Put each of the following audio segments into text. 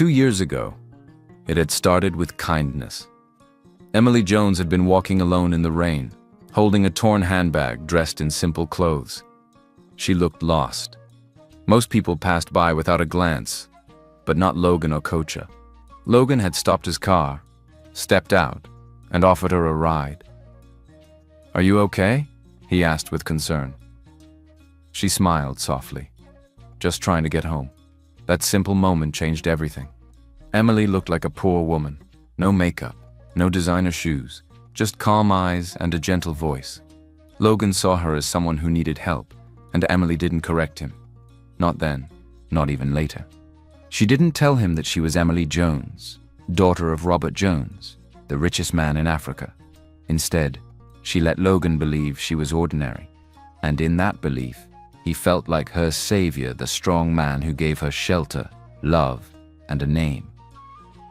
2 years ago, it had started with kindness. Emily Jones had been walking alone in the rain, holding a torn handbag dressed in simple clothes. She looked lost. Most people passed by without a glance, but not Logan or Kocha. Logan had stopped his car, stepped out, and offered her a ride. "Are you okay?" he asked with concern. She smiled softly. Just trying to get home. That simple moment changed everything. Emily looked like a poor woman. No makeup, no designer shoes, just calm eyes and a gentle voice. Logan saw her as someone who needed help, and Emily didn't correct him. Not then, not even later. She didn't tell him that she was Emily Jones, daughter of Robert Jones, the richest man in Africa. Instead, she let Logan believe she was ordinary, and in that belief, he felt like her savior, the strong man who gave her shelter, love, and a name.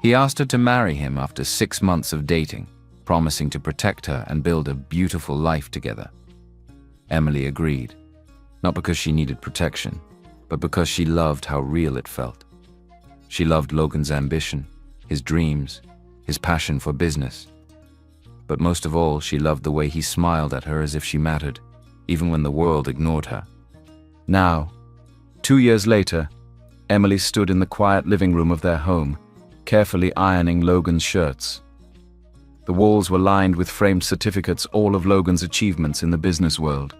He asked her to marry him after 6 months of dating, promising to protect her and build a beautiful life together. Emily agreed, not because she needed protection, but because she loved how real it felt. She loved Logan's ambition, his dreams, his passion for business. But most of all, she loved the way he smiled at her as if she mattered, even when the world ignored her. Now, 2 years later, Emily stood in the quiet living room of their home, carefully ironing Logan's shirts. The walls were lined with framed certificates, all of Logan's achievements in the business world.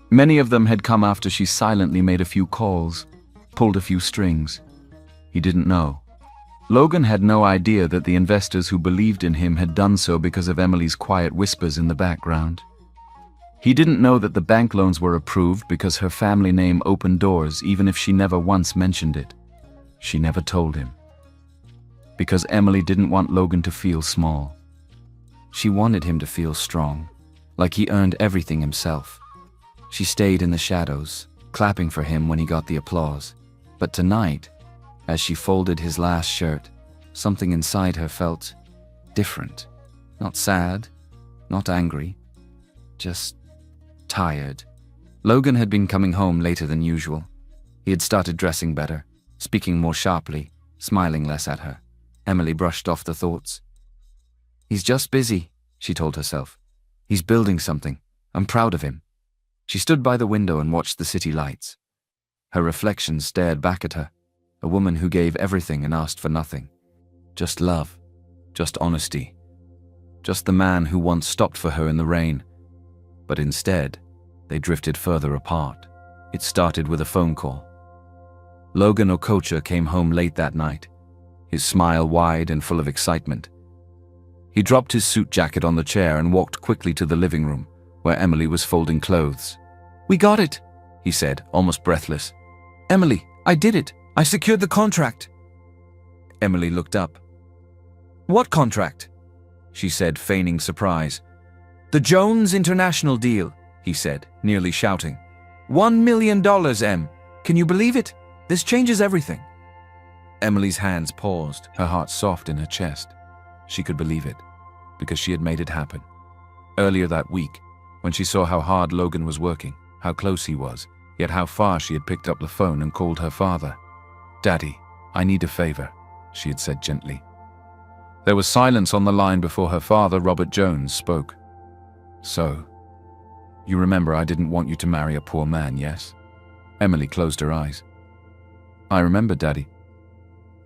Many of them had come after she silently made a few calls, pulled a few strings. He didn't know. Logan had no idea that the investors who believed in him had done so because of Emily's quiet whispers in the background. He didn't know that the bank loans were approved because her family name opened doors even if she never once mentioned it. She never told him. Because Emily didn't want Logan to feel small. She wanted him to feel strong, like he earned everything himself. She stayed in the shadows, clapping for him when he got the applause. But tonight, as she folded his last shirt, something inside her felt different. Not sad, not angry, just tired. Logan had been coming home later than usual. He had started dressing better, speaking more sharply, smiling less at her. Emily brushed off the thoughts. "He's just busy," she told herself. "He's building something. I'm proud of him." She stood by the window and watched the city lights. Her reflection stared back at her, a woman who gave everything and asked for nothing. Just love, just honesty, just the man who once stopped for her in the rain. But instead, they drifted further apart. It started with a phone call. Logan Okocha came home late that night, his smile wide and full of excitement. He dropped his suit jacket on the chair and walked quickly to the living room, where Emily was folding clothes. "We got it," he said, almost breathless. "Emily, I did it. I secured the contract." Emily looked up. "What contract?" she said, feigning surprise. "The Jones International deal," he said, nearly shouting. $1 million, Em. Can you believe it? This changes everything." Emily's hands paused, her heart soft in her chest. She could believe it, because she had made it happen. Earlier that week, when she saw how hard Logan was working, how close he was, yet how far she had picked up the phone and called her father. "Daddy, I need a favor," she had said gently. There was silence on the line before her father, Robert Jones, spoke. "So, you remember I didn't want you to marry a poor man, yes?" Emily closed her eyes. "I remember, Daddy.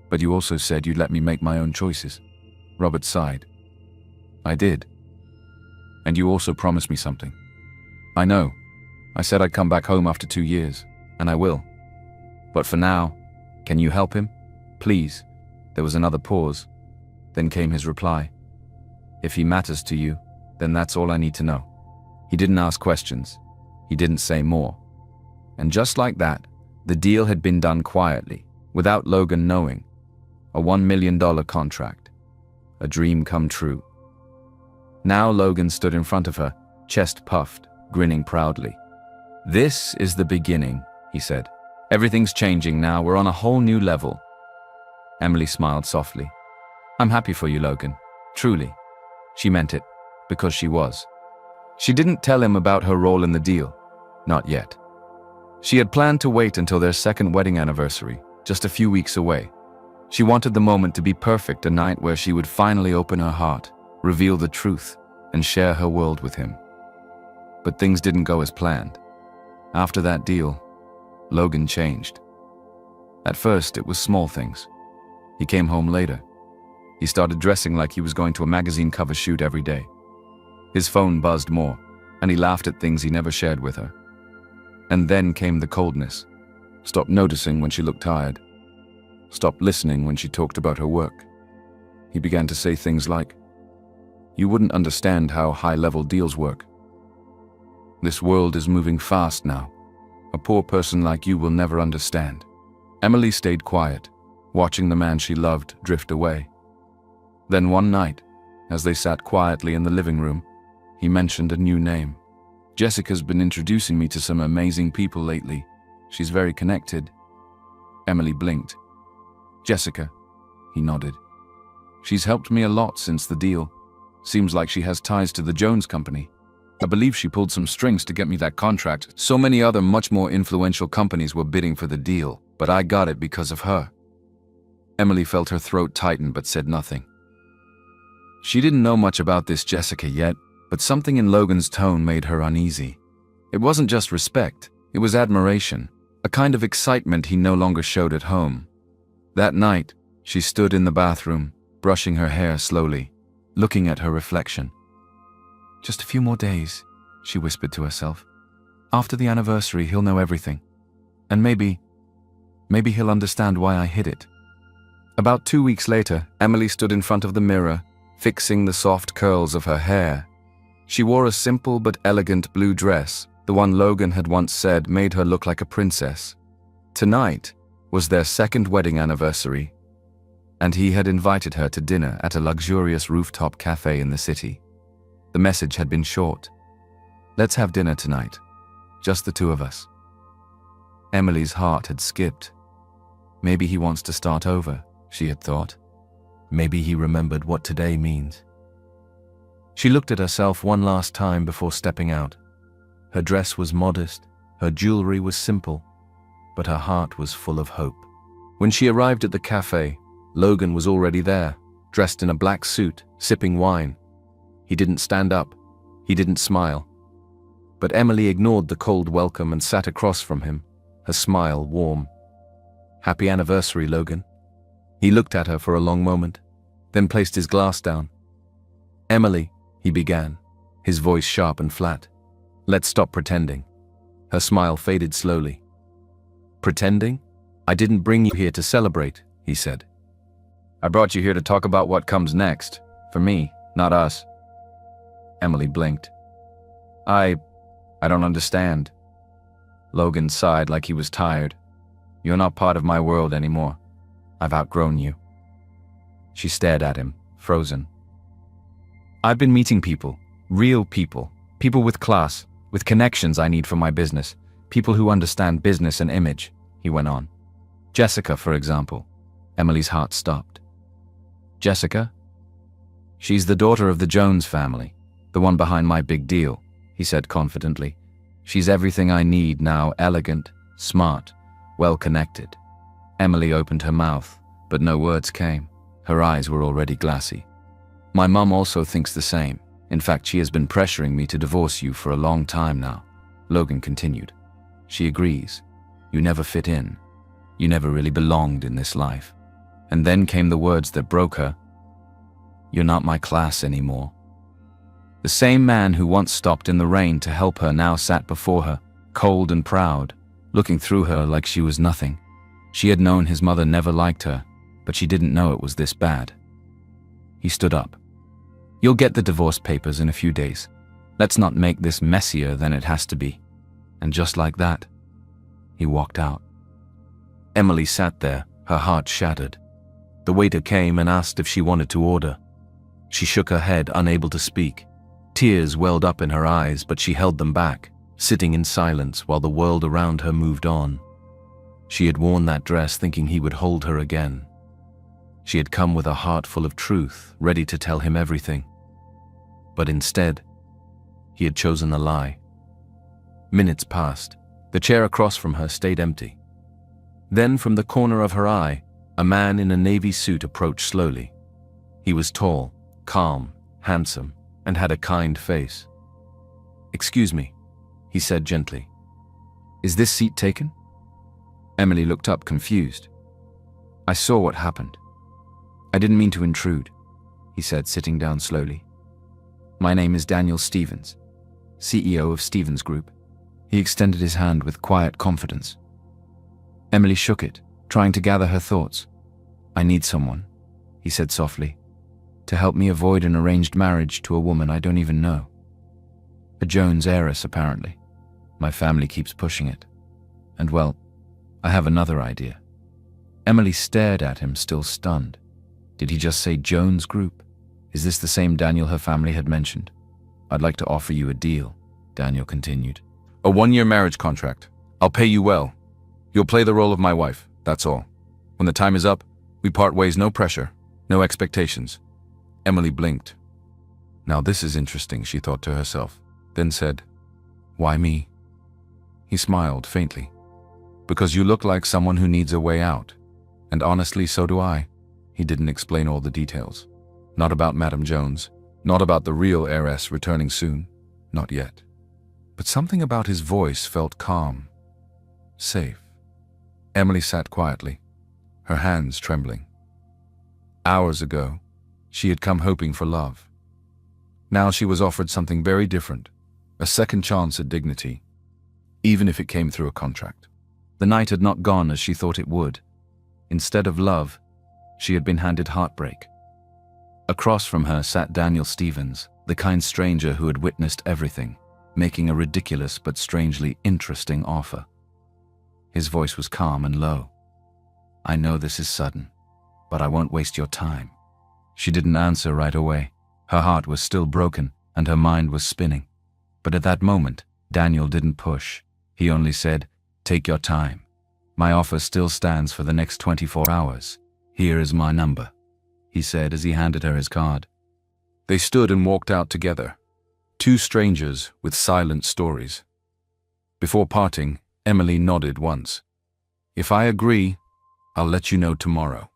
But you also said you'd let me make my own choices." Robert sighed. "I did. And you also promised me something." "I know. I said I'd come back home after 2 years, and I will. But for now, can you help him? Please." There was another pause. Then came his reply. "If he matters to you, then that's all I need to know." He didn't ask questions. He didn't say more. And just like that, the deal had been done quietly, without Logan knowing. A $1 million contract. A dream come true. Now Logan stood in front of her, chest puffed, grinning proudly. "This is the beginning," he said. "Everything's changing now. We're on a whole new level." Emily smiled softly. "I'm happy for you, Logan. Truly." She meant it, because she was. She didn't tell him about her role in the deal. Not yet. She had planned to wait until their second wedding anniversary, just a few weeks away. She wanted the moment to be perfect, a night where she would finally open her heart, reveal the truth, and share her world with him. But things didn't go as planned. After that deal, Logan changed. At first, it was small things. He came home later. He started dressing like he was going to a magazine cover shoot every day. His phone buzzed more, and he laughed at things he never shared with her. And then came the coldness. Stopped noticing when she looked tired. Stopped listening when she talked about her work. He began to say things like, "You wouldn't understand how high-level deals work. This world is moving fast now. A poor person like you will never understand." Emily stayed quiet, watching the man she loved drift away. Then one night, as they sat quietly in the living room, he mentioned a new name. "Jessica's been introducing me to some amazing people lately. She's very connected." Emily blinked. "Jessica," he nodded. "She's helped me a lot since the deal. Seems like she has ties to the Jones Company. I believe she pulled some strings to get me that contract. So many other much more influential companies were bidding for the deal, but I got it because of her." Emily felt her throat tighten but said nothing. She didn't know much about this Jessica yet, but something in Logan's tone made her uneasy. It wasn't just respect, it was admiration, a kind of excitement he no longer showed at home. That night, she stood in the bathroom, brushing her hair slowly, looking at her reflection. "Just a few more days," she whispered to herself. "After the anniversary, he'll know everything. And maybe he'll understand why I hid it." About 2 weeks later, Emily stood in front of the mirror, fixing the soft curls of her hair. She wore a simple but elegant blue dress, the one Logan had once said made her look like a princess. Tonight was their second wedding anniversary, and he had invited her to dinner at a luxurious rooftop cafe in the city. The message had been short. "Let's have dinner tonight. Just the two of us." Emily's heart had skipped. Maybe he wants to start over, she had thought. Maybe he remembered what today means. She looked at herself one last time before stepping out. Her dress was modest, her jewelry was simple, but her heart was full of hope. When she arrived at the cafe, Logan was already there, dressed in a black suit, sipping wine. He didn't stand up. He didn't smile. But Emily ignored the cold welcome and sat across from him, her smile warm. "Happy anniversary, Logan." He looked at her for a long moment, then placed his glass down. "Emily," he began, his voice sharp and flat. "Let's stop pretending." Her smile faded slowly. "Pretending? I didn't bring you here to celebrate," he said. "I brought you here to talk about what comes next. For me, not us." Emily blinked. I don't understand." Logan sighed like he was tired. "You're not part of my world anymore. I've outgrown you." She stared at him, frozen. "I've been meeting people, real people, people with class, with connections I need for my business, people who understand business and image," he went on. "Jessica, for example." Emily's heart stopped. "Jessica? She's the daughter of the Jones family, the one behind my big deal," he said confidently. "She's everything I need now, elegant, smart, well-connected." Emily opened her mouth, but no words came. Her eyes were already glassy. "My mum also thinks the same. In fact, she has been pressuring me to divorce you for a long time now," Logan continued. "She agrees. You never fit in. You never really belonged in this life." And then came the words that broke her. "You're not my class anymore." The same man who once stopped in the rain to help her now sat before her, cold and proud, looking through her like she was nothing. She had known his mother never liked her, but she didn't know it was this bad. He stood up. "You'll get the divorce papers in a few days. Let's not make this messier than it has to be." And just like that, he walked out. Emily sat there, her heart shattered. The waiter came and asked if she wanted to order. She shook her head, unable to speak. Tears welled up in her eyes, but she held them back, sitting in silence while the world around her moved on. She had worn that dress thinking he would hold her again. She had come with a heart full of truth, ready to tell him everything. But instead, he had chosen a lie. Minutes passed. The chair across from her stayed empty. Then from the corner of her eye, A man in a navy suit approached slowly. He was tall, calm, handsome, and had a kind face. "Excuse me," he said gently. "Is this seat taken?" Emily looked up confused. "I saw what happened. I didn't mean to intrude," he said, sitting down slowly. "My name is Daniel Stevens, CEO of Stevens Group." He extended his hand with quiet confidence. Emily shook it, trying to gather her thoughts. "I need someone," he said softly, "to help me avoid an arranged marriage to a woman I don't even know. A Jones heiress, apparently. My family keeps pushing it. And well, I have another idea." Emily stared at him, still stunned. Did he just say Jones Group? Is this the same Daniel her family had mentioned? "I'd like to offer you a deal," Daniel continued. "A 1-year marriage contract. I'll pay you well. You'll play the role of my wife, that's all. When the time is up, we part ways, no pressure, no expectations." Emily blinked. "Now this is interesting," she thought to herself, then said, "Why me?" He smiled faintly. "Because you look like someone who needs a way out. And honestly, so do I." He didn't explain all the details. Not about Madame Jones, not about the real heiress returning soon, not yet. But something about his voice felt calm, safe. Emily sat quietly, her hands trembling. Hours ago, she had come hoping for love. Now she was offered something very different, a second chance at dignity, even if it came through a contract. The night had not gone as she thought it would. Instead of love, she had been handed heartbreak. Across from her sat Daniel Stevens, the kind stranger who had witnessed everything, making a ridiculous but strangely interesting offer. His voice was calm and low. "I know this is sudden, but I won't waste your time." She didn't answer right away. Her heart was still broken and her mind was spinning. But at that moment, Daniel didn't push. He only said, "Take your time. My offer still stands for the next 24 hours. Here is my number," he said as he handed her his card. They stood and walked out together, two strangers with silent stories. Before parting, Emily nodded once. "If I agree, I'll let you know tomorrow."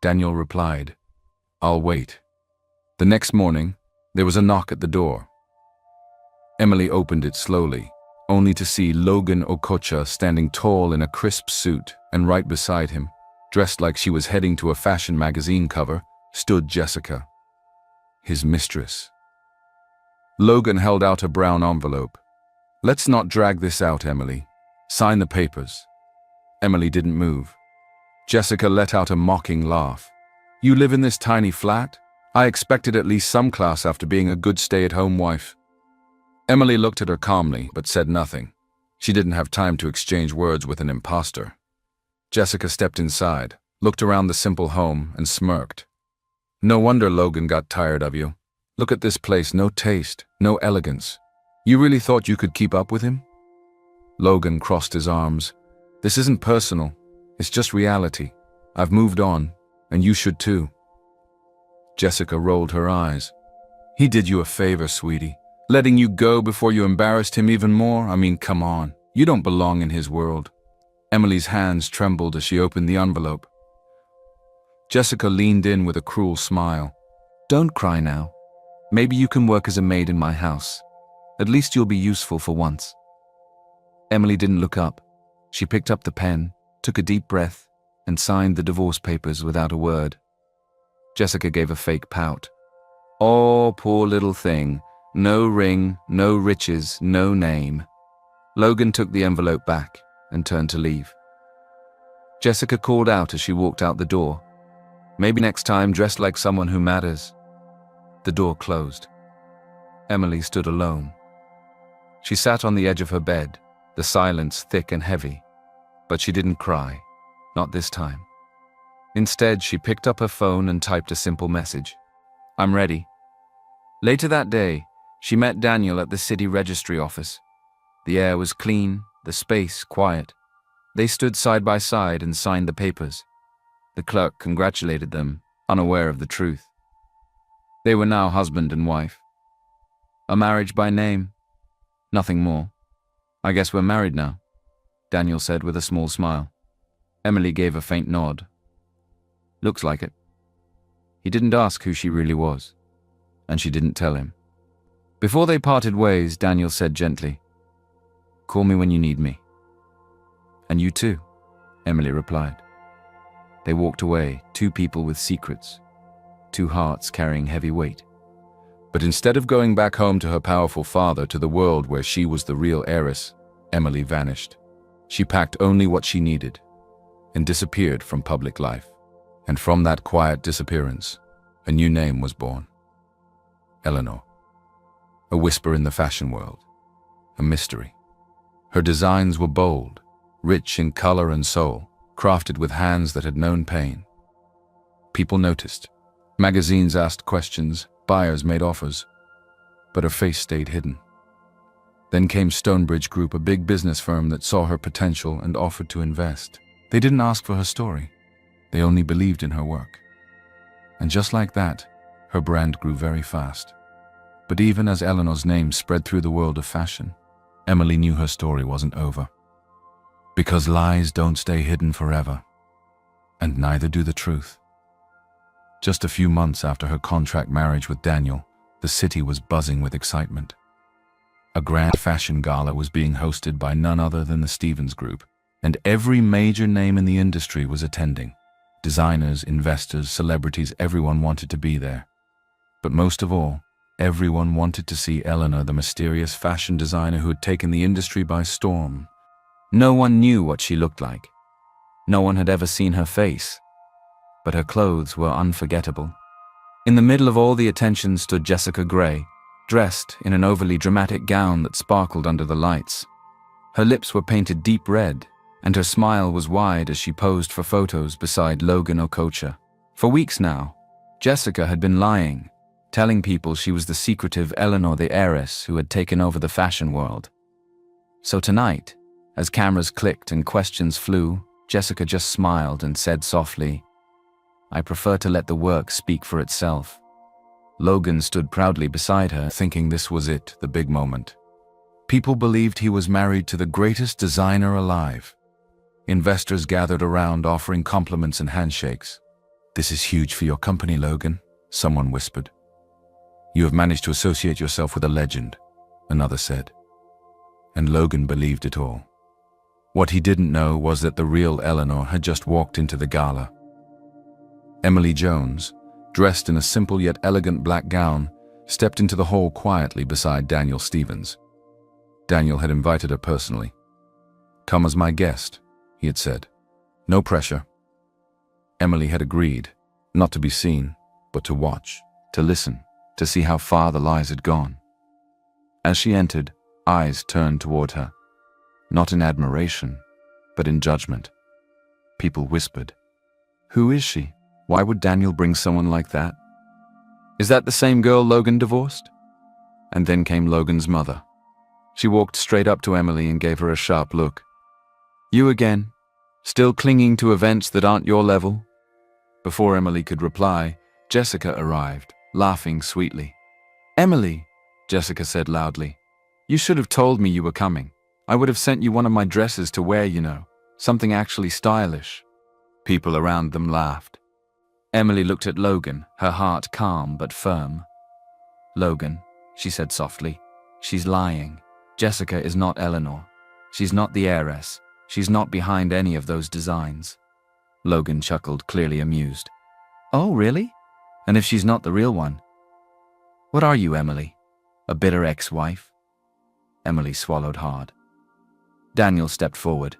Daniel replied, "I'll wait." The next morning, there was a knock at the door. Emily opened it slowly, only to see Logan Okocha standing tall in a crisp suit, and right beside him, dressed like she was heading to a fashion magazine cover, stood Jessica, his mistress. Logan held out a brown envelope. "Let's not drag this out, Emily. Sign the papers." Emily didn't move. Jessica let out a mocking laugh. "You live in this tiny flat? I expected at least some class after being a good stay-at-home wife." Emily looked at her calmly, but said nothing. She didn't have time to exchange words with an imposter. Jessica stepped inside, looked around the simple home, and smirked. "No wonder Logan got tired of you. Look at this place, no taste, no elegance. You really thought you could keep up with him?" Logan crossed his arms. "This isn't personal. It's just reality. I've moved on, and you should too." Jessica rolled her eyes. "He did you a favor, sweetie. Letting you go before you embarrassed him even more? I mean, come on. You don't belong in his world." Emily's hands trembled as she opened the envelope. Jessica leaned in with a cruel smile. "Don't cry now. Maybe you can work as a maid in my house. At least you'll be useful for once." Emily didn't look up. She picked up the pen, took a deep breath, and signed the divorce papers without a word. Jessica gave a fake pout. "Oh, poor little thing. No ring, no riches, no name." Logan took the envelope back and turned to leave. Jessica called out as she walked out the door, "Maybe next time dress like someone who matters." The door closed. Emily stood alone. She sat on the edge of her bed, the silence thick and heavy, but she didn't cry, not this time. Instead, she picked up her phone and typed a simple message. "I'm ready." Later that day, she met Daniel at the city registry office. The air was clean, the space quiet. They stood side by side and signed the papers. The clerk congratulated them, unaware of the truth. They were now husband and wife. A marriage by name. Nothing more. "I guess we're married now," Daniel said with a small smile. Emily gave a faint nod. Looks like it. He didn't ask who she really was, and she didn't tell him. Before they parted ways, Daniel said gently, "Call me when you need me." "And you too," Emily replied. They walked away, two people with secrets, two hearts carrying heavy weight. But instead of going back home to her powerful father, to the world where she was the real heiress, Emily vanished. She packed only what she needed and disappeared from public life. And from that quiet disappearance, a new name was born. Eleanor. A whisper in the fashion world. A mystery. Her designs were bold, rich in color and soul, crafted with hands that had known pain. People noticed. Magazines asked questions, buyers made offers, but her face stayed hidden. Then came Stonebridge Group, a big business firm that saw her potential and offered to invest. They didn't ask for her story. They only believed in her work. And just like that, her brand grew very fast. But even as Eleanor's name spread through the world of fashion, Emily knew her story wasn't over. Because lies don't stay hidden forever, and neither do the truth. Just a few months after her contract marriage with Daniel, the city was buzzing with excitement. A grand fashion gala was being hosted by none other than the Stevens Group, and every major name in the industry was attending. Designers, investors, celebrities, everyone wanted to be there. But most of all, everyone wanted to see Eleanor, the mysterious fashion designer who had taken the industry by storm. No one knew what she looked like. No one had ever seen her face. But her clothes were unforgettable. In the middle of all the attention stood Jessica Gray, dressed in an overly dramatic gown that sparkled under the lights. Her lips were painted deep red, and her smile was wide as she posed for photos beside Logan Okocha. For weeks now, Jessica had been lying, telling people she was the secretive Eleanor the heiress who had taken over the fashion world. So tonight, as cameras clicked and questions flew, Jessica just smiled and said softly, "I prefer to let the work speak for itself." Logan stood proudly beside her, thinking this was it, the big moment. People believed he was married to the greatest designer alive. Investors gathered around, offering compliments and handshakes. "This is huge for your company, Logan," someone whispered. "You have managed to associate yourself with a legend," another said. And Logan believed it all. What he didn't know was that the real Eleanor had just walked into the gala. Emily Jones, dressed in a simple yet elegant black gown, stepped into the hall quietly beside Daniel Stevens. Daniel had invited her personally. "Come as my guest," he had said. "No pressure." Emily had agreed, not to be seen, but to watch, to listen, to see how far the lies had gone. As she entered, eyes turned toward her, not in admiration, but in judgment. People whispered, "Who is she? Why would Daniel bring someone like that? Is that the same girl Logan divorced?" And then came Logan's mother. She walked straight up to Emily and gave her a sharp look. "You again? Still clinging to events that aren't your level?" Before Emily could reply, Jessica arrived, laughing sweetly. "Emily," Jessica said loudly, "you should have told me you were coming. I would have sent you one of my dresses to wear, something actually stylish." People around them laughed. Emily looked at Logan, her heart calm but firm. "Logan," she said softly, "she's lying. Jessica is not Eleanor. She's not the heiress. She's not behind any of those designs." Logan chuckled, clearly amused. "Oh, really? And if she's not the real one, what are you, Emily? A bitter ex-wife?" Emily swallowed hard. Daniel stepped forward.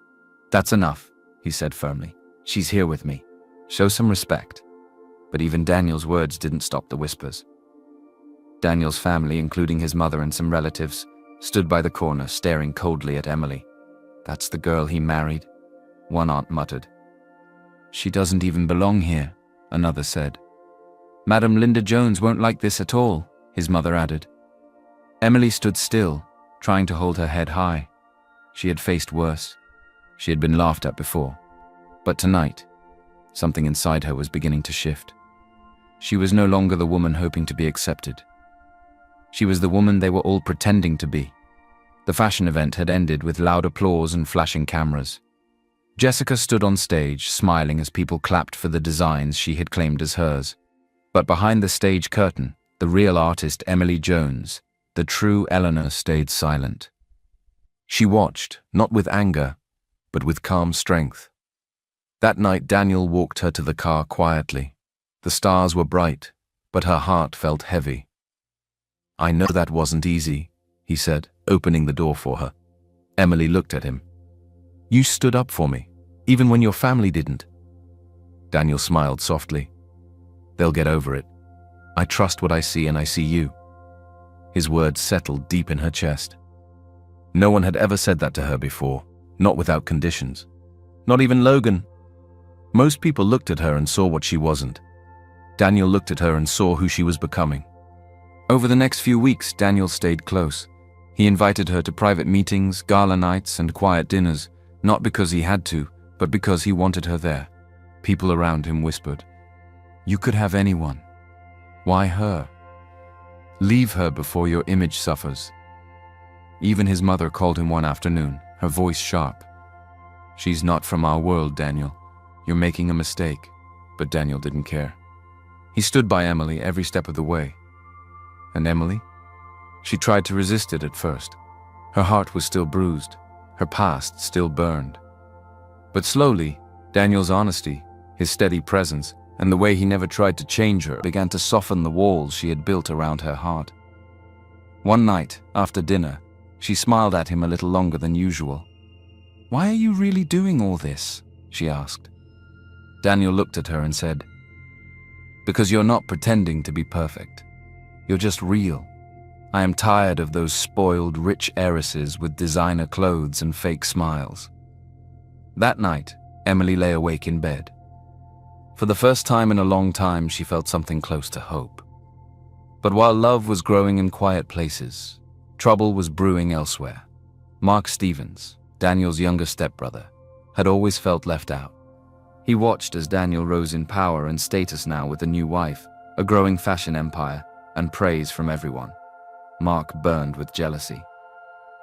"That's enough," he said firmly. "She's here with me. Show some respect." But even Daniel's words didn't stop the whispers. Daniel's family, including his mother and some relatives, stood by the corner staring coldly at Emily. "That's the girl he married," one aunt muttered. "She doesn't even belong here," another said. "Madam Linda Jones won't like this at all," his mother added. Emily stood still, trying to hold her head high. She had faced worse. She had been laughed at before. But tonight, something inside her was beginning to shift. She was no longer the woman hoping to be accepted. She was the woman they were all pretending to be. The fashion event had ended with loud applause and flashing cameras. Jessica stood on stage, smiling as people clapped for the designs she had claimed as hers. But behind the stage curtain, the real artist Emily Jones, the true Eleanor, stayed silent. She watched, not with anger, but with calm strength. That night, Daniel walked her to the car quietly. The stars were bright, but her heart felt heavy. "I know that wasn't easy," he said, opening the door for her. Emily looked at him. "You stood up for me, even when your family didn't." Daniel smiled softly. "They'll get over it. I trust what I see, and I see you." His words settled deep in her chest. No one had ever said that to her before, not without conditions. Not even Logan. Most people looked at her and saw what she wasn't. Daniel looked at her and saw who she was becoming. Over the next few weeks, Daniel stayed close. He invited her to private meetings, gala nights, and quiet dinners, not because he had to, but because he wanted her there. People around him whispered, "You could have anyone. Why her? Leave her before your image suffers." Even his mother called him one afternoon, her voice sharp. "She's not from our world, Daniel. You're making a mistake." But Daniel didn't care. He stood by Emily every step of the way. And Emily? She tried to resist it at first. Her heart was still bruised. Her past still burned. But slowly, Daniel's honesty, his steady presence, and the way he never tried to change her began to soften the walls she had built around her heart. One night, after dinner, she smiled at him a little longer than usual. "Why are you really doing all this?" she asked. Daniel looked at her and said, "Because you're not pretending to be perfect. You're just real. I am tired of those spoiled, rich heiresses with designer clothes and fake smiles." That night, Emily lay awake in bed. For the first time in a long time, she felt something close to hope. But while love was growing in quiet places, trouble was brewing elsewhere. Mark Stevens, Daniel's younger stepbrother, had always felt left out. He watched as Daniel rose in power and status now with a new wife, a growing fashion empire, and praise from everyone. Mark burned with jealousy.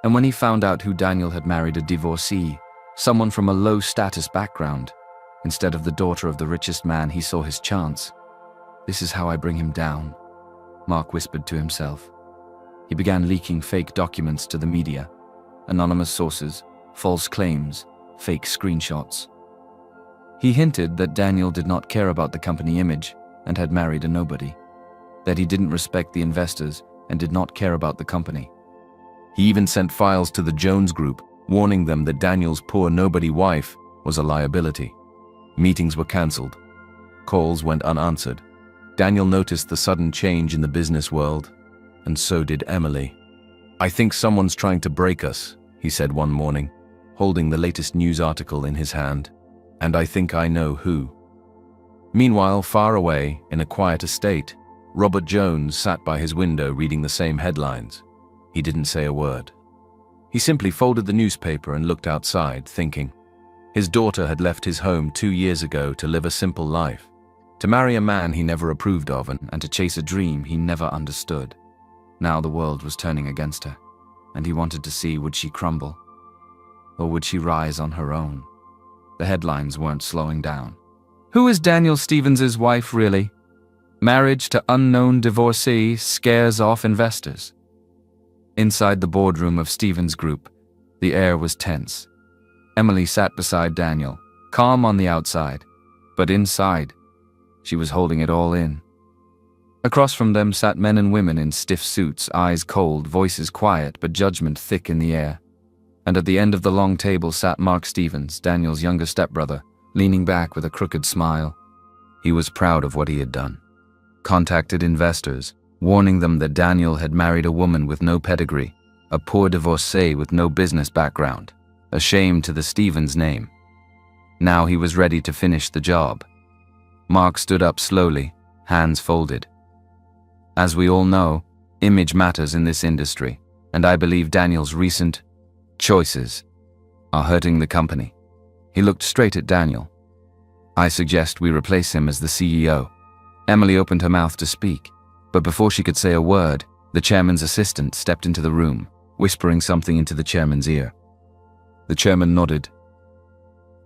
And when he found out who Daniel had married, a divorcee, someone from a low-status background, instead of the daughter of the richest man, he saw his chance. "This is how I bring him down," Mark whispered to himself. He began leaking fake documents to the media, anonymous sources, false claims, fake screenshots. He hinted that Daniel did not care about the company image and had married a nobody, that he didn't respect the investors and did not care about the company. He even sent files to the Jones Group, warning them that Daniel's poor nobody wife was a liability. Meetings were cancelled. Calls went unanswered. Daniel noticed the sudden change in the business world, and so did Emily. "I think someone's trying to break us," he said one morning, holding the latest news article in his hand. "And I think I know who." Meanwhile, far away, in a quiet estate, Robert Jones sat by his window reading the same headlines. He didn't say a word. He simply folded the newspaper and looked outside, thinking. His daughter had left his home 2 years ago to live a simple life, to marry a man he never approved of, and to chase a dream he never understood. Now the world was turning against her, and he wanted to see, would she crumble? Or would she rise on her own? The headlines weren't slowing down. "Who is Daniel Stevens' wife, really? Marriage to unknown divorcee scares off investors." Inside the boardroom of Stevens Group, the air was tense. Emily sat beside Daniel, calm on the outside, but inside, she was holding it all in. Across from them sat men and women in stiff suits, eyes cold, voices quiet, but judgment thick in the air. And at the end of the long table sat Mark Stevens, Daniel's younger stepbrother, leaning back with a crooked smile. He was proud of what he had done. Contacted investors, warning them that Daniel had married a woman with no pedigree, a poor divorcee with no business background, a shame to the Stevens name. Now he was ready to finish the job. Mark stood up slowly, hands folded. "As we all know, image matters in this industry, and I believe Daniel's recent choices are hurting the company." He looked straight at Daniel. "I suggest we replace him as the CEO." Emily opened her mouth to speak, but before she could say a word, the chairman's assistant stepped into the room, whispering something into the chairman's ear. The chairman nodded.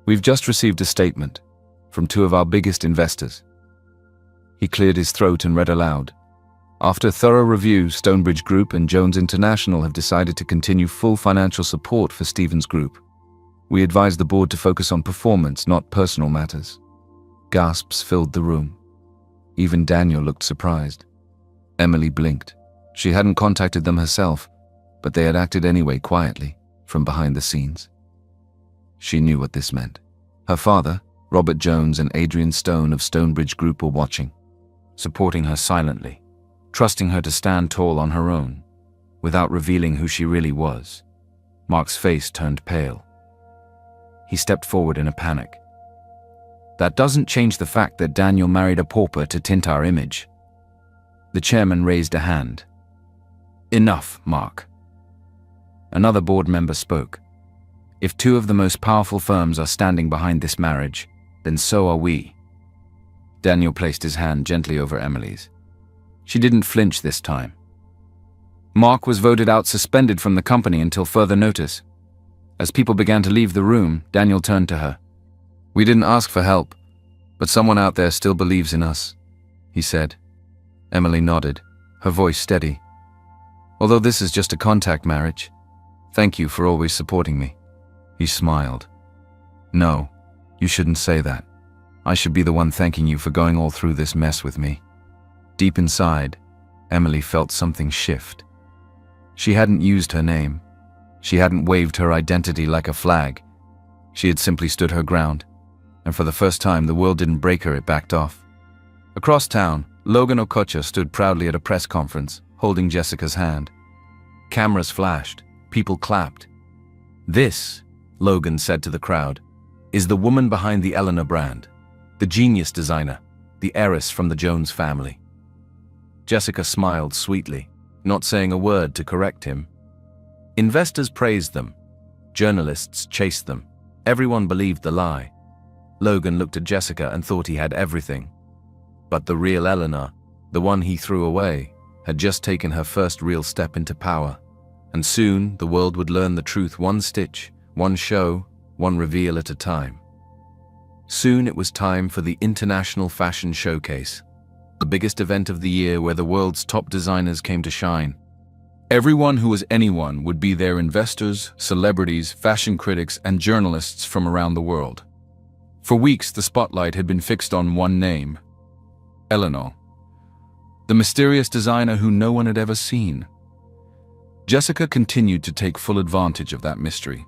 We've just received a statement from two of our biggest investors. He cleared his throat and read aloud. After thorough review, Stonebridge Group and Jones International have decided to continue full financial support for Stevens Group. We advise the board to focus on performance, not personal matters. Gasps filled the room. Even Daniel looked surprised. Emily blinked. She hadn't contacted them herself, but they had acted anyway quietly, from behind the scenes. She knew what this meant. Her father, Robert Jones, and Adrian Stone of Stonebridge Group were watching, supporting her silently, trusting her to stand tall on her own, without revealing who she really was. Mark's face turned pale. He stepped forward in a panic. That doesn't change the fact that Daniel married a pauper to tint our image. The chairman raised a hand. Enough, Mark. Another board member spoke. If two of the most powerful firms are standing behind this marriage, then so are we. Daniel placed his hand gently over Emily's. She didn't flinch this time. Mark was voted out, suspended from the company until further notice. As people began to leave the room, Daniel turned to her. We didn't ask for help, but someone out there still believes in us, he said. Emily nodded, her voice steady. Although this is just a contact marriage, thank you for always supporting me. He smiled. No, you shouldn't say that. I should be the one thanking you for going all through this mess with me. Deep inside, Emily felt something shift. She hadn't used her name. She hadn't waved her identity like a flag. She had simply stood her ground, and for the first time the world didn't break her, it backed off. Across town, Logan Okocha stood proudly at a press conference, holding Jessica's hand. Cameras flashed, people clapped. This, Logan said to the crowd, is the woman behind the Eleanor brand, the genius designer, the heiress from the Jones family. Jessica smiled sweetly, not saying a word to correct him. Investors praised them. Journalists chased them. Everyone believed the lie. Logan looked at Jessica and thought he had everything. But the real Eleanor, the one he threw away, had just taken her first real step into power. And soon the world would learn the truth, one stitch, one show, one reveal at a time. Soon it was time for the International Fashion Showcase, the biggest event of the year where the world's top designers came to shine. Everyone who was anyone would be there: investors, celebrities, fashion critics, and journalists from around the world. For weeks, the spotlight had been fixed on one name: Eleanor, the mysterious designer who no one had ever seen. Jessica continued to take full advantage of that mystery.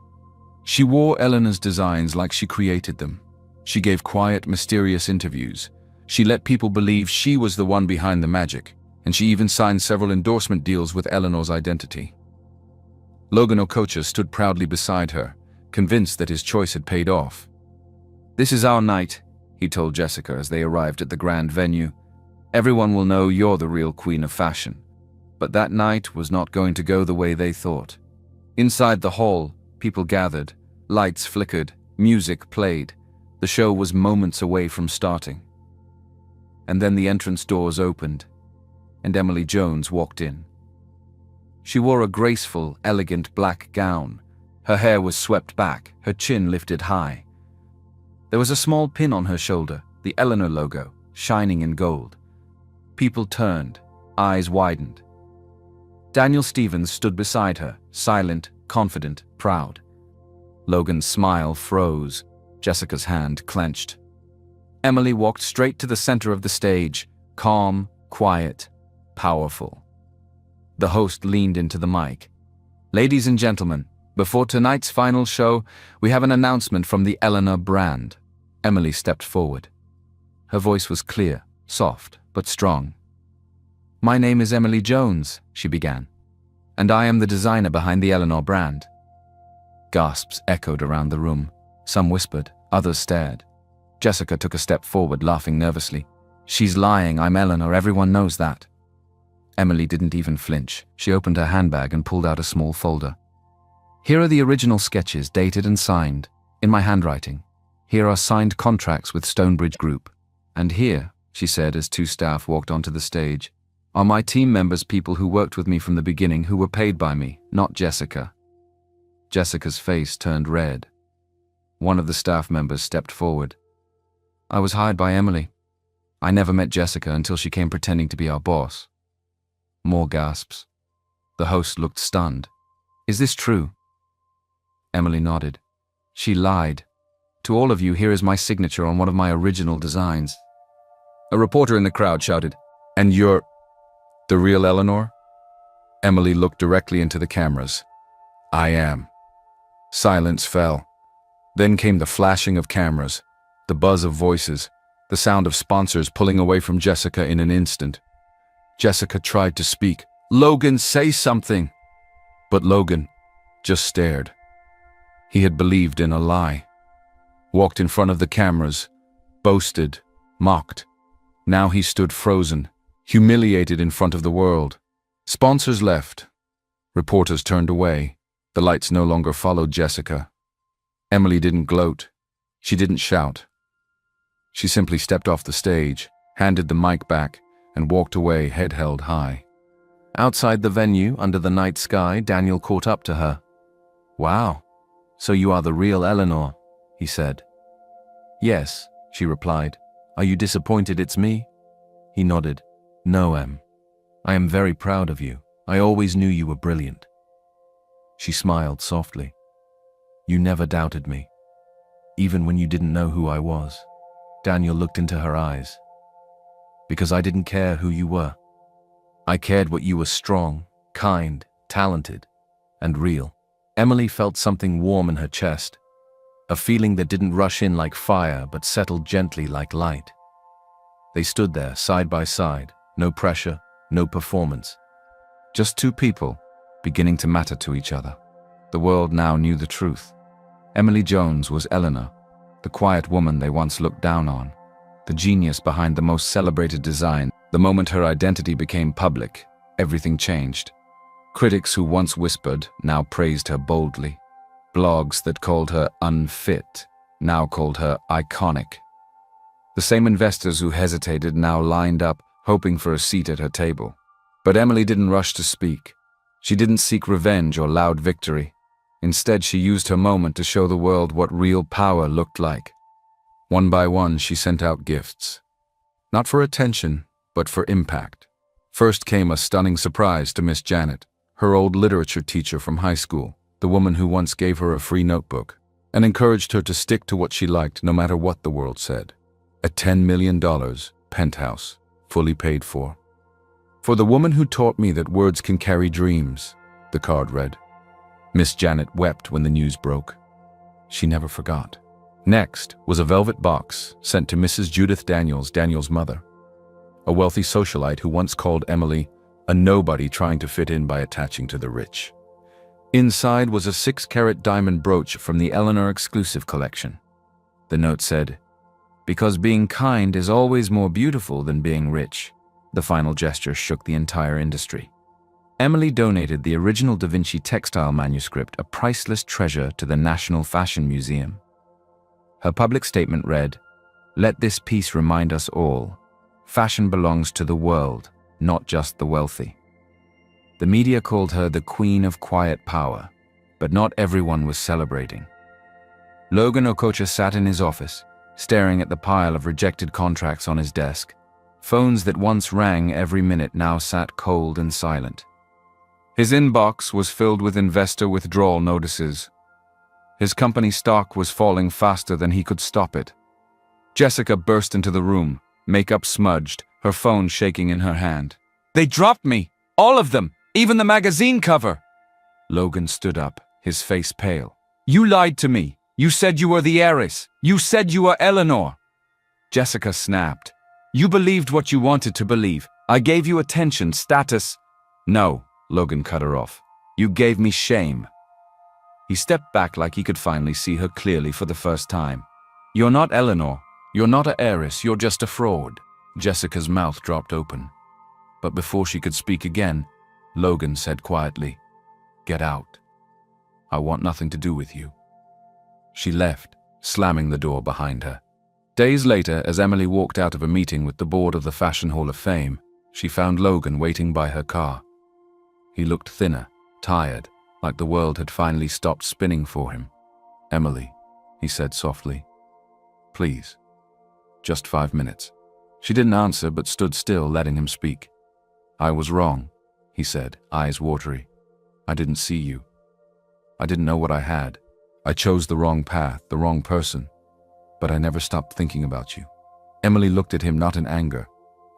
She wore Eleanor's designs like she created them. She gave quiet, mysterious interviews. She let people believe she was the one behind the magic, and she even signed several endorsement deals with Eleanor's identity. Logan Okocha stood proudly beside her, convinced that his choice had paid off. This is our night, he told Jessica as they arrived at the grand venue. Everyone will know you're the real queen of fashion. But that night was not going to go the way they thought. Inside the hall, people gathered, lights flickered, music played. The show was moments away from starting. And then the entrance doors opened, and Emily Jones walked in. She wore a graceful, elegant black gown. Her hair was swept back, her chin lifted high. There was a small pin on her shoulder, the Eleanor logo, shining in gold. People turned, eyes widened. Daniel Stevens stood beside her, silent, confident, proud. Logan's smile froze. Jessica's hand clenched. Emily walked straight to the center of the stage, calm, quiet, powerful. The host leaned into the mic. Ladies and gentlemen, before tonight's final show, we have an announcement from the Eleanor brand. Emily stepped forward. Her voice was clear, soft, but strong. My name is Emily Jones, she began, and I am the designer behind the Eleanor brand. Gasps echoed around the room. Some whispered, others stared. Jessica took a step forward, laughing nervously. She's lying, I'm Eleanor, everyone knows that. Emily didn't even flinch. She opened her handbag and pulled out a small folder. Here are the original sketches, dated and signed, in my handwriting. Here are signed contracts with Stonebridge Group. And here, she said as two staff walked onto the stage, are my team members, people who worked with me from the beginning, who were paid by me, not Jessica. Jessica's face turned red. One of the staff members stepped forward. I was hired by Emily. I never met Jessica until she came pretending to be our boss. More gasps. The host looked stunned. Is this true? Emily nodded. She lied. To all of you, here is my signature on one of my original designs. A reporter in the crowd shouted, And you're the real Eleanor? Emily looked directly into the cameras. I am. Silence fell. Then came the flashing of cameras, the buzz of voices, the sound of sponsors pulling away from Jessica in an instant. Jessica tried to speak. Logan, say something! But Logan just stared. He had believed in a lie. Walked in front of the cameras, boasted, mocked. Now he stood frozen, humiliated in front of the world. Sponsors left. Reporters turned away. The lights no longer followed Jessica. Emily didn't gloat. She didn't shout. She simply stepped off the stage, handed the mic back, and walked away, head held high. Outside the venue, under the night sky, Daniel caught up to her. Wow, so you are the real Eleanor, he said. Yes, she replied. Are you disappointed it's me? He nodded. No, Em. I am very proud of you. I always knew you were brilliant. She smiled softly. You never doubted me, even when you didn't know who I was. Daniel looked into her eyes. Because I didn't care who you were. I cared what you were strong, kind, talented, and real. Emily felt something warm in her chest, a feeling that didn't rush in like fire but settled gently like light. They stood there side by side, no pressure, no performance. Just two people, beginning to matter to each other. The world now knew the truth. Emily Jones was Eleanor, the quiet woman they once looked down on, the genius behind the most celebrated design. The moment her identity became public, everything changed. Critics who once whispered now praised her boldly. Blogs that called her unfit now called her iconic. The same investors who hesitated now lined up, hoping for a seat at her table. But Emily didn't rush to speak. She didn't seek revenge or loud victory. Instead, she used her moment to show the world what real power looked like. One by one, she sent out gifts. Not for attention, but for impact. First came a stunning surprise to Miss Janet, her old literature teacher from high school, the woman who once gave her a free notebook and encouraged her to stick to what she liked no matter what the world said. A $10 million penthouse, fully paid for. For the woman who taught me that words can carry dreams, the card read. Miss Janet wept when the news broke. She never forgot. Next was a velvet box sent to Mrs. Judith Daniels, Daniel's mother, a wealthy socialite who once called Emily a nobody trying to fit in by attaching to the rich. Inside was a 6-carat diamond brooch from the Eleanor exclusive collection. The note said, "Because being kind is always more beautiful than being rich." The final gesture shook the entire industry. Emily donated the original Da Vinci textile manuscript, a priceless treasure, to the National Fashion Museum. Her public statement read, "Let this piece remind us all, fashion belongs to the world, not just the wealthy." The media called her the Queen of Quiet Power, but not everyone was celebrating. Logan Okocha sat in his office, staring at the pile of rejected contracts on his desk. Phones that once rang every minute now sat cold and silent. His inbox was filled with investor withdrawal notices. His company stock was falling faster than he could stop it. Jessica burst into the room, makeup smudged, her phone shaking in her hand. "They dropped me! All of them! Even the magazine cover!" Logan stood up, his face pale. "You lied to me! You said you were the heiress! You said you were Eleanor!" Jessica snapped. "You believed what you wanted to believe. I gave you attention, status." "No," Logan cut her off. "You gave me shame." He stepped back like he could finally see her clearly for the first time. "You're not Eleanor. You're not an heiress. You're just a fraud." Jessica's mouth dropped open. But before she could speak again, Logan said quietly, "Get out. I want nothing to do with you." She left, slamming the door behind her. Days later, as Emily walked out of a meeting with the board of the Fashion Hall of Fame, she found Logan waiting by her car. He looked thinner, tired, like the world had finally stopped spinning for him. "Emily," he said softly. Please. Just 5 minutes. She didn't answer but stood still, letting him speak. I was wrong, he said, eyes watery. I didn't see you. I didn't know what I had. I chose the wrong path, the wrong person. But I never stopped thinking about you. Emily looked at him, not in anger,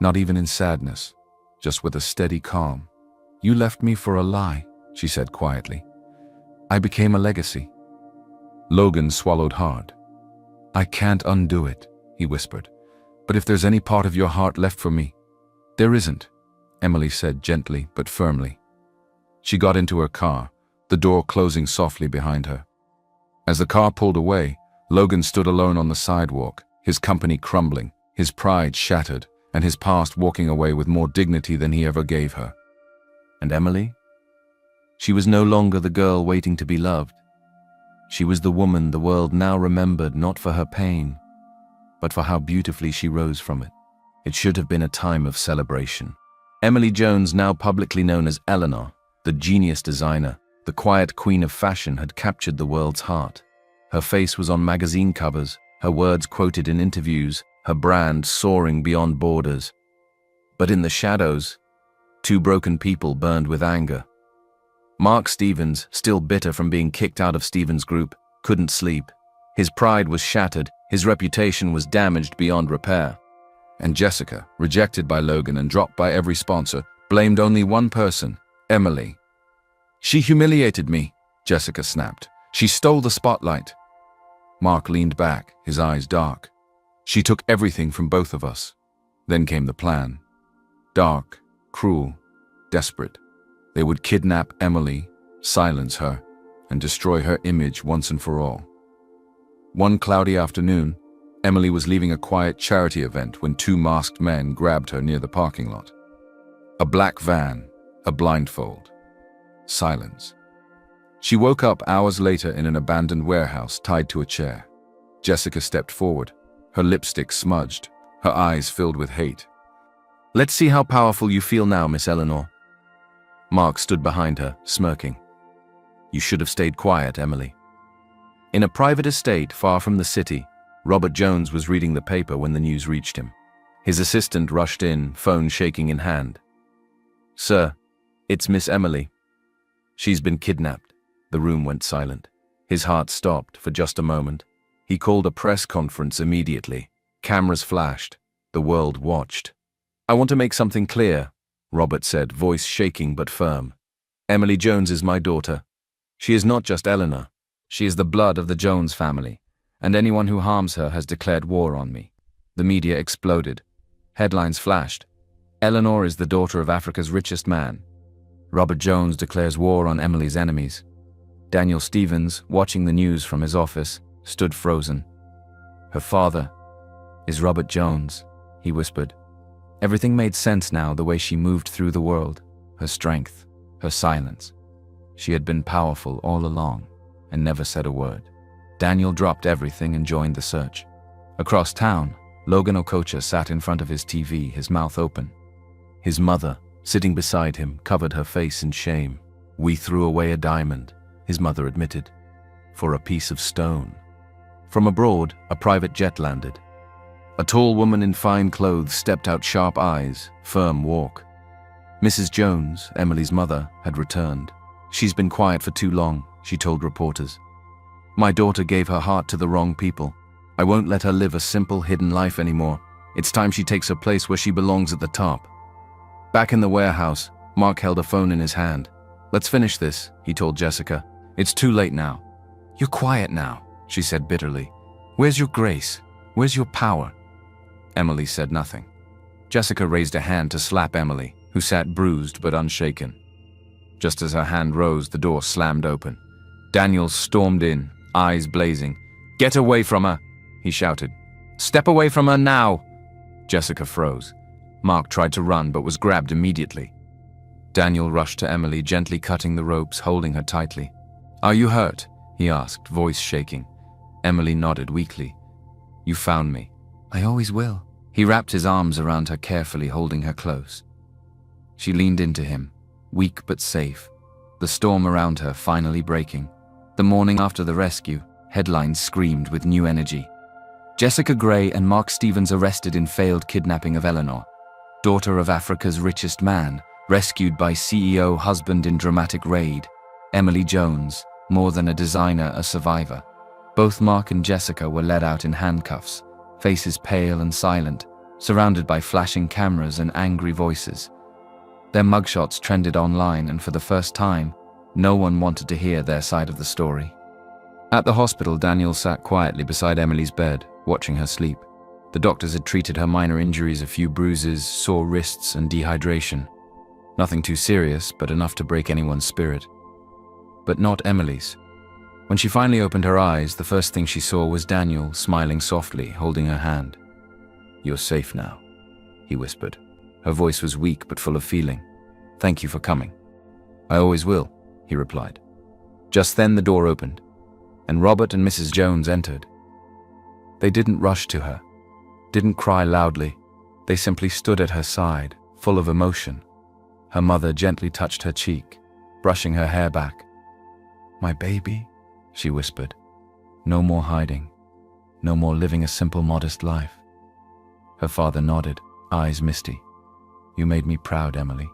not even in sadness, just with a steady calm. You left me for a lie, she said quietly. I became a legacy. Logan swallowed hard. I can't undo it, he whispered. But if there's any part of your heart left for me, there isn't, Emily said gently but firmly. She got into her car, the door closing softly behind her. As the car pulled away, Logan stood alone on the sidewalk, his company crumbling, his pride shattered, and his past walking away with more dignity than he ever gave her. And Emily? She was no longer the girl waiting to be loved. She was the woman the world now remembered not for her pain, but for how beautifully she rose from it. It should have been a time of celebration. Emily Jones, now publicly known as Eleanor, the genius designer, the quiet queen of fashion, had captured the world's heart. Her face was on magazine covers, her words quoted in interviews, her brand soaring beyond borders. But in the shadows, two broken people burned with anger. Mark Stevens, still bitter from being kicked out of Stevens' group, couldn't sleep. His pride was shattered, his reputation was damaged beyond repair. And Jessica, rejected by Logan and dropped by every sponsor, blamed only one person, Emily. She humiliated me, Jessica snapped. She stole the spotlight. Mark leaned back, his eyes dark. She took everything from both of us. Then came the plan. Dark, cruel, desperate. They would kidnap Emily, silence her, and destroy her image once and for all. One cloudy afternoon, Emily was leaving a quiet charity event when two masked men grabbed her near the parking lot. A black van, a blindfold. Silence. She woke up hours later in an abandoned warehouse tied to a chair. Jessica stepped forward, her lipstick smudged, her eyes filled with hate. Let's see how powerful you feel now, Miss Eleanor. Mark stood behind her, smirking. You should have stayed quiet, Emily. In a private estate far from the city, Robert Jones was reading the paper when the news reached him. His assistant rushed in, phone shaking in hand. Sir, it's Miss Emily. She's been kidnapped. The room went silent. His heart stopped for just a moment. He called a press conference immediately. Cameras flashed. The world watched. I want to make something clear, Robert said, voice shaking but firm. Emily Jones is my daughter. She is not just Eleanor. She is the blood of the Jones family, and anyone who harms her has declared war on me. The media exploded. Headlines flashed. Eleanor is the daughter of Africa's richest man. Robert Jones declares war on Emily's enemies. Daniel Stevens, watching the news from his office, stood frozen. Her father is Robert Jones, he whispered. Everything made sense now, the way she moved through the world, her strength, her silence. She had been powerful all along and never said a word. Daniel dropped everything and joined the search. Across town, Logan Okocha sat in front of his TV, his mouth open. His mother, sitting beside him, covered her face in shame. We threw away a diamond, his mother admitted, for a piece of stone. From abroad, a private jet landed. A tall woman in fine clothes stepped out, sharp eyes, firm walk. Mrs. Jones, Emily's mother, had returned. She's been quiet for too long, she told reporters. My daughter gave her heart to the wrong people. I won't let her live a simple, hidden life anymore. It's time she takes her place where she belongs, at the top. Back in the warehouse, Mark held a phone in his hand. Let's finish this, he told Jessica. It's too late now. You're quiet now, she said bitterly. Where's your grace? Where's your power? Emily said nothing. Jessica raised a hand to slap Emily, who sat bruised but unshaken. Just as her hand rose, the door slammed open. Daniel stormed in, eyes blazing. Get away from her, he shouted. Step away from her now. Jessica froze. Mark tried to run but was grabbed immediately. Daniel rushed to Emily, gently cutting the ropes, holding her tightly. Are you hurt? He asked, voice shaking. Emily nodded weakly. You found me. I always will. He wrapped his arms around her carefully, holding her close. She leaned into him, weak but safe, the storm around her finally breaking. The morning after the rescue, headlines screamed with new energy. Jessica Gray and Mark Stevens arrested in failed kidnapping of Eleanor, daughter of Africa's richest man, rescued by CEO husband in dramatic raid. Emily Jones, more than a designer, a survivor. Both Mark and Jessica were led out in handcuffs, faces pale and silent, surrounded by flashing cameras and angry voices. Their mugshots trended online, and for the first time, no one wanted to hear their side of the story. At the hospital, Daniel sat quietly beside Emily's bed, watching her sleep. The doctors had treated her minor injuries, a few bruises, sore wrists, and dehydration. Nothing too serious, but enough to break anyone's spirit. But not Emily's. When she finally opened her eyes, the first thing she saw was Daniel, smiling softly, holding her hand. "You're safe now," he whispered. Her voice was weak but full of feeling. "Thank you for coming." "I always will," he replied. Just then the door opened, and Robert and Mrs. Jones entered. They didn't rush to her, didn't cry loudly. They simply stood at her side, full of emotion. Her mother gently touched her cheek, brushing her hair back. "My baby," she whispered. "No more hiding. No more living a simple, modest life." Her father nodded, eyes misty. "You made me proud, Emily.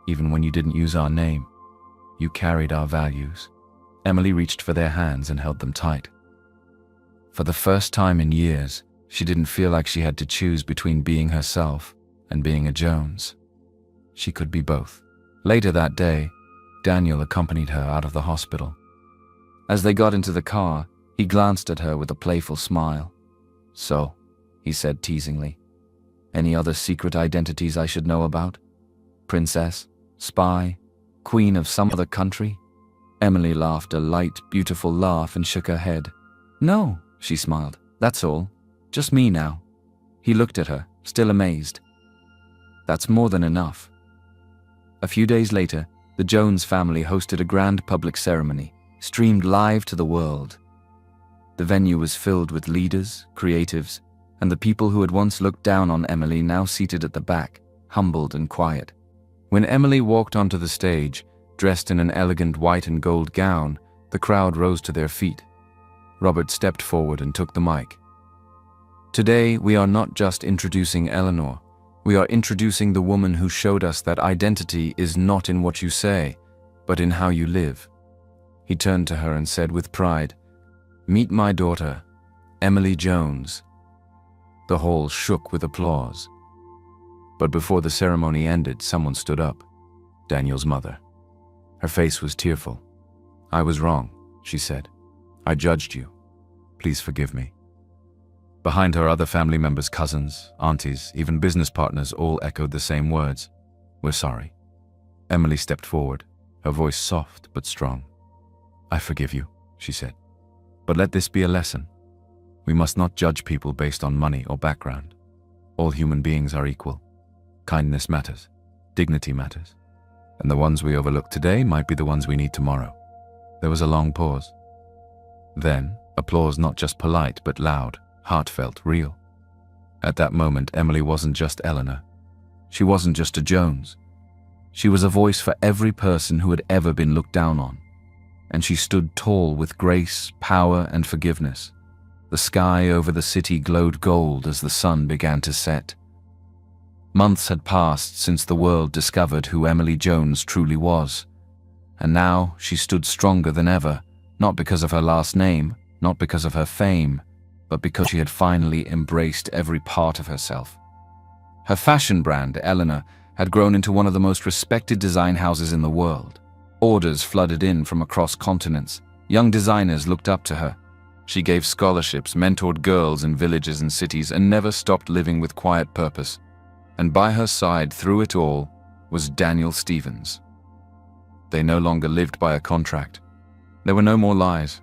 Even when you didn't use our name, you carried our values." Emily reached for their hands and held them tight. For the first time in years, she didn't feel like she had to choose between being herself and being a Jones. She could be both. Later that day, Daniel accompanied her out of the hospital. As they got into the car, he glanced at her with a playful smile. "So," he said teasingly, "any other secret identities I should know about? Princess, spy, queen of some other country?" Emily laughed a light, beautiful laugh and shook her head. "No," she smiled. "That's all. Just me now." He looked at her, still amazed. "That's more than enough." A few days later, the Jones family hosted a grand public ceremony, streamed live to the world. The venue was filled with leaders, creatives, and the people who had once looked down on Emily, now seated at the back, humbled and quiet. When Emily walked onto the stage, dressed in an elegant white and gold gown, the crowd rose to their feet. Robert stepped forward and took the mic. "Today, we are not just introducing Eleanor. We are introducing the woman who showed us that identity is not in what you say, but in how you live." He turned to her and said with pride, "Meet my daughter, Emily Jones." The hall shook with applause. But before the ceremony ended, someone stood up. Daniel's mother. Her face was tearful. "I was wrong," she said. "I judged you. Please forgive me." Behind her, other family members, cousins, aunties, even business partners all echoed the same words. "We're sorry." Emily stepped forward, her voice soft but strong. "I forgive you," she said. "But let this be a lesson. We must not judge people based on money or background. All human beings are equal. Kindness matters. Dignity matters. And the ones we overlook today might be the ones we need tomorrow." There was a long pause. Then, applause, not just polite, but loud, heartfelt, real. At that moment, Emily wasn't just Eleanor. She wasn't just a Jones. She was a voice for every person who had ever been looked down on. And she stood tall with grace, power, and forgiveness. The sky over the city glowed gold as the sun began to set. Months had passed since the world discovered who Emily Jones truly was. And now she stood stronger than ever, not because of her last name, not because of her fame, but because she had finally embraced every part of herself. Her fashion brand, Eleanor, had grown into one of the most respected design houses in the world. Orders flooded in from across continents. Young designers looked up to her. She gave scholarships, mentored girls in villages and cities, and never stopped living with quiet purpose. And by her side through it all was Daniel Stevens. They no longer lived by a contract. There were no more lies,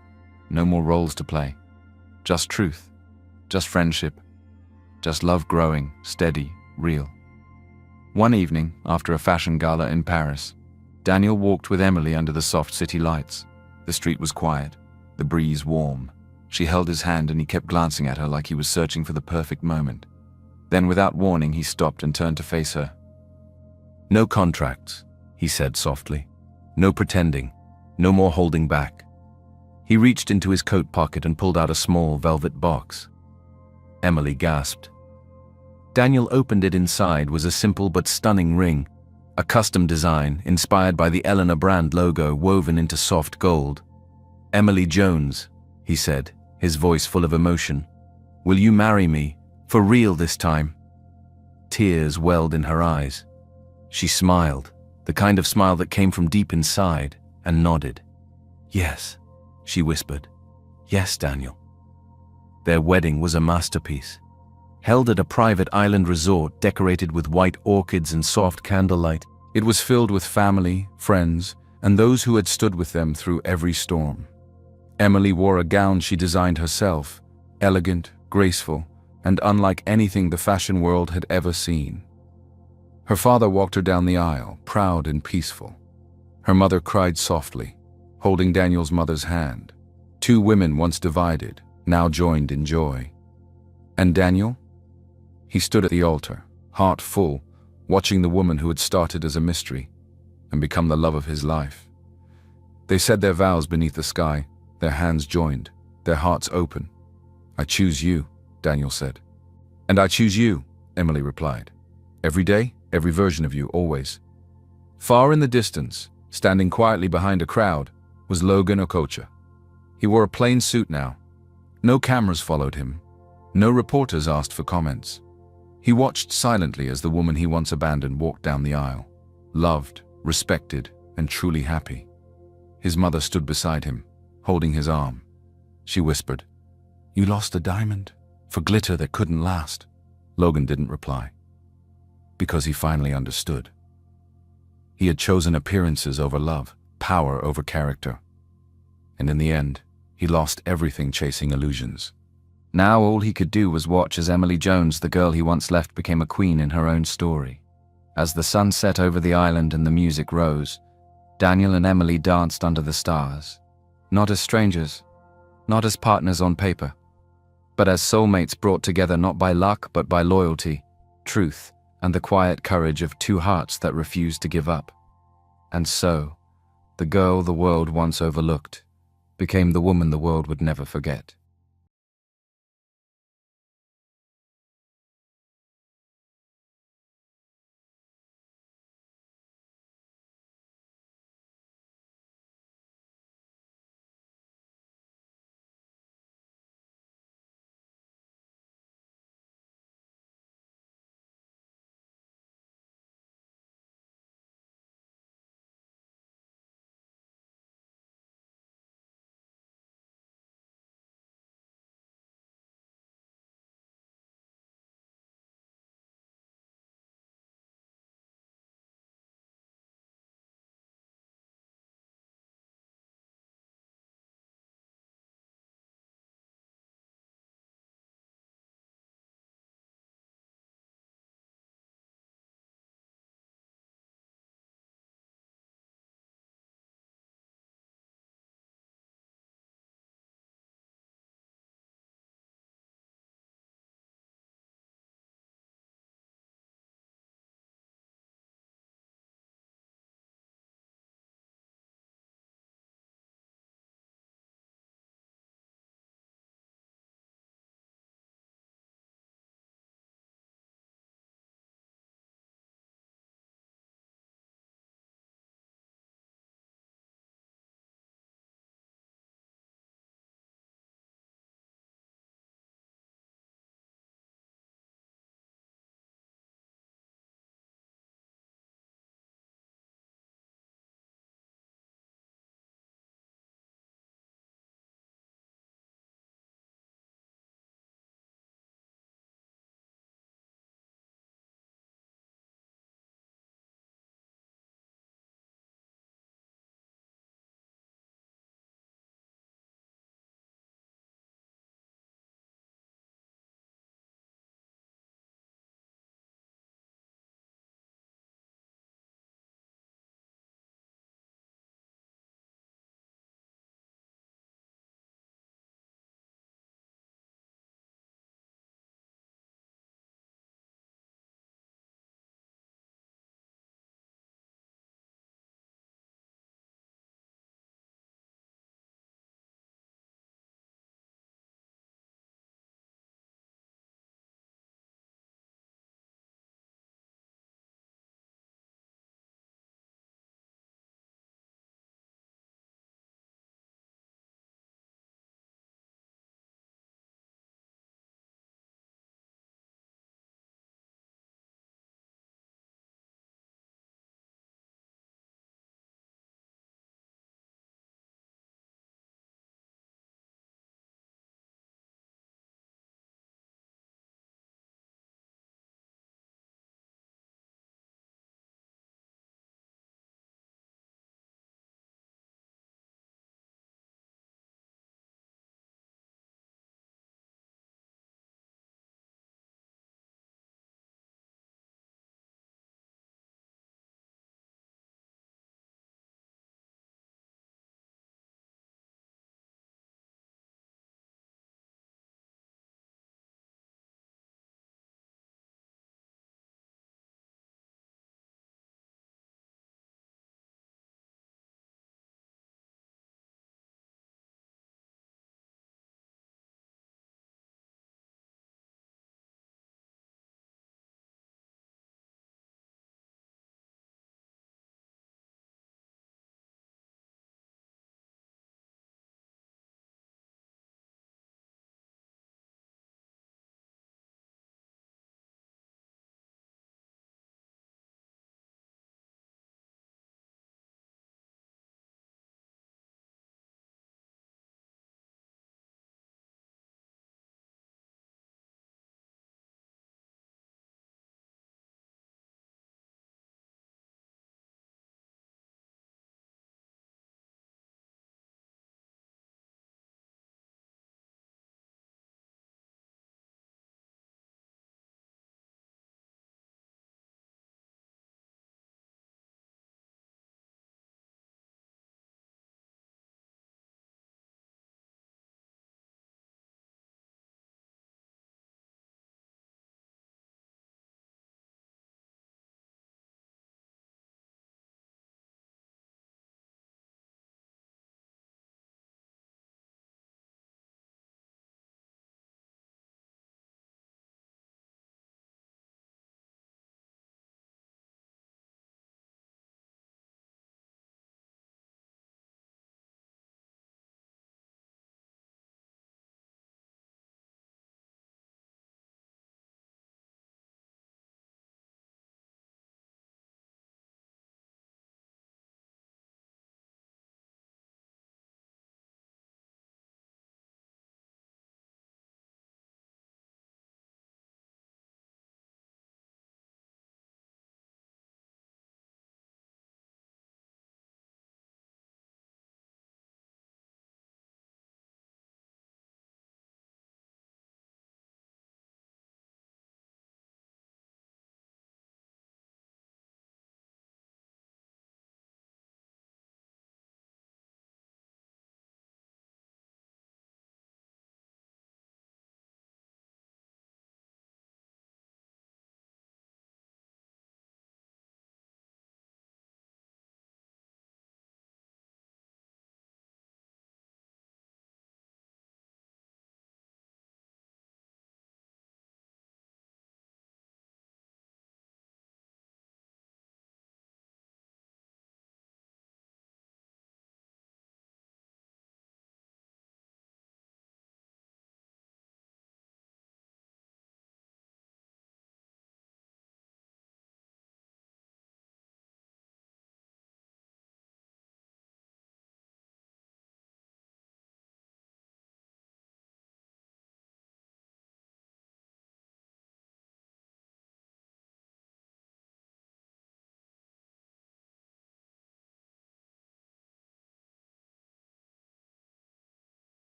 no more roles to play. Just truth, just friendship, just love growing, steady, real. One evening, after a fashion gala in Paris, Daniel walked with Emily under the soft city lights. The street was quiet, the breeze warm. She held his hand and he kept glancing at her like he was searching for the perfect moment. Then, without warning, he stopped and turned to face her. "No contracts," he said softly. "No pretending. No more holding back." He reached into his coat pocket and pulled out a small velvet box. Emily gasped. Daniel opened it. Inside was a simple but stunning ring, a custom design inspired by the Eleanor brand logo woven into soft gold. "Emily Jones," he said, his voice full of emotion. "Will you marry me, for real this time?" Tears welled in her eyes. She smiled, the kind of smile that came from deep inside, and nodded. "Yes," she whispered. "Yes, Daniel." Their wedding was a masterpiece. Held at a private island resort decorated with white orchids and soft candlelight, it was filled with family, friends, and those who had stood with them through every storm. Emily wore a gown she designed herself, elegant, graceful, and unlike anything the fashion world had ever seen. Her father walked her down the aisle, proud and peaceful. Her mother cried softly, holding Daniel's mother's hand. Two women once divided, now joined in joy. And Daniel? He stood at the altar, heart full, watching the woman who had started as a mystery and become the love of his life. They said their vows beneath the sky, their hands joined, their hearts open. "I choose you," Daniel said. "And I choose you," Emily replied. "Every day, every version of you, always." Far in the distance, standing quietly behind a crowd, was Logan Okocha. He wore a plain suit now. No cameras followed him. No reporters asked for comments. He watched silently as the woman he once abandoned walked down the aisle, loved, respected, and truly happy. His mother stood beside him, holding his arm. She whispered, "You lost a diamond for glitter that couldn't last." Logan didn't reply, because he finally understood. He had chosen appearances over love, power over character. And in the end, he lost everything chasing illusions. Now all he could do was watch as Emily Jones, the girl he once left, became a queen in her own story. As the sun set over the island and the music rose, Daniel and Emily danced under the stars. Not as strangers, not as partners on paper, but as soulmates brought together not by luck but by loyalty, truth, and the quiet courage of two hearts that refused to give up. And so, the girl the world once overlooked became the woman the world would never forget.